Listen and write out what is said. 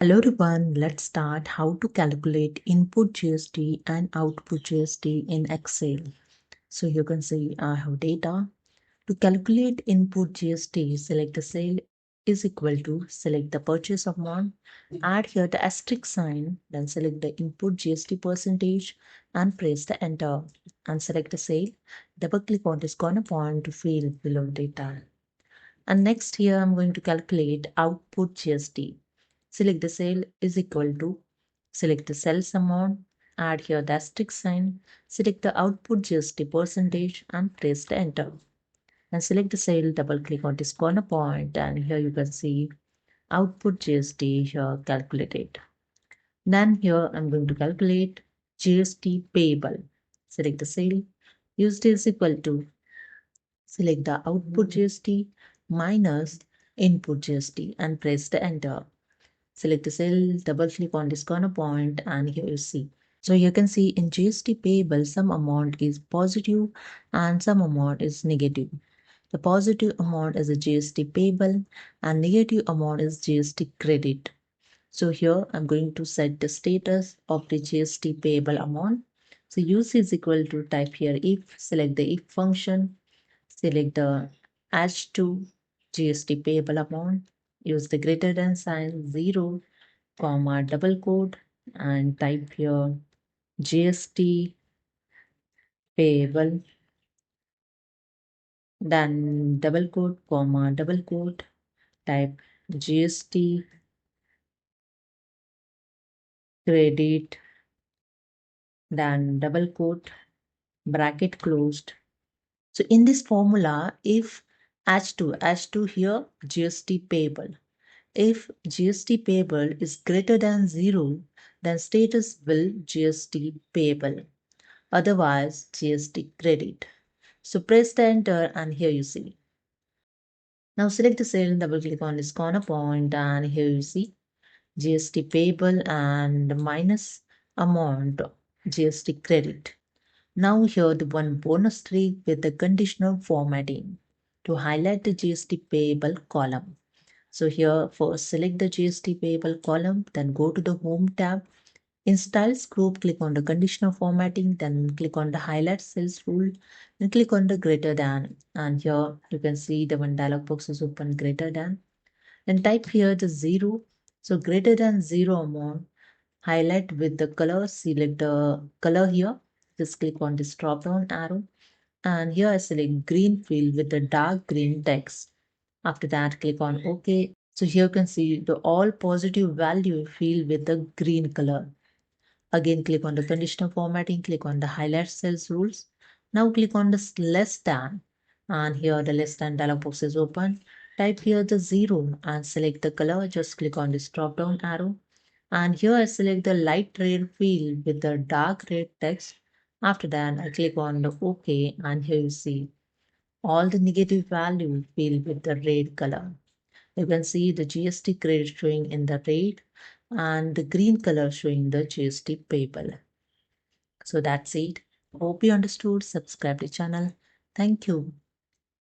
Hello everyone, let's start how to calculate input GST and output GST in Excel. So you can see I have data. To calculate input GST, select the sale is equal to, select the purchase amount, add here the asterisk sign, then select the input GST percentage and press the enter and select the sale. Double click on this corner point to fill below data. And next here I'm going to calculate output GST. Select the sale is equal to, select the sales amount, add here the asterisk sign, select the output GST percentage and press the enter. And select the sale, double click on this corner point and here you can see output GST here calculated. Then here I'm going to calculate GST payable. Select the sale, use this equal to, select the output GST minus input GST and press the enter. Select the cell, double click on this corner point and here you see. So you can see in GST payable some amount is positive and some amount is negative. The positive amount is a GST payable and negative amount is GST credit. So here I'm going to set the status of the GST payable amount. So use is equal to, type here if, select the if function, select the H2 GST payable amount, use the greater than sign 0, comma double quote and type here GST payable, then double quote, comma double quote, type GST credit, then double quote, bracket closed. So in this formula, if H2 here GST payable, if GST payable is greater than 0, then status will GST payable, otherwise GST credit. So press the enter and here you see. Now select the cell, double click on this corner point and here you see GST payable and minus amount GST credit. Now here the one bonus trick with the conditional formatting to highlight the GST payable column. So here first select the GST payable column, then go to the home tab. In styles group, click on the conditional formatting, then click on the highlight cells rule, then click on the greater than. And here you can see the one dialog box is open, greater than. Then type here the 0. So greater than 0 amount, highlight with the color, select the color here. Just click on this drop down arrow. And here I select green field with the dark green text. After that, click on OK. So here you can see the all positive value field with the green color. Again, click on the conditional formatting, click on the highlight cells rules. Now click on the less than, and here the less than dialog box is open. Type here the 0 and select the color. Just click on this drop down arrow. And here I select the light red field with the dark red text. After that, I click on the OK and here you see all the negative value field with the red color. You can see the GST credit showing in the red and the green color showing the GST payable. So that's it. Hope you understood. Subscribe the channel. Thank you.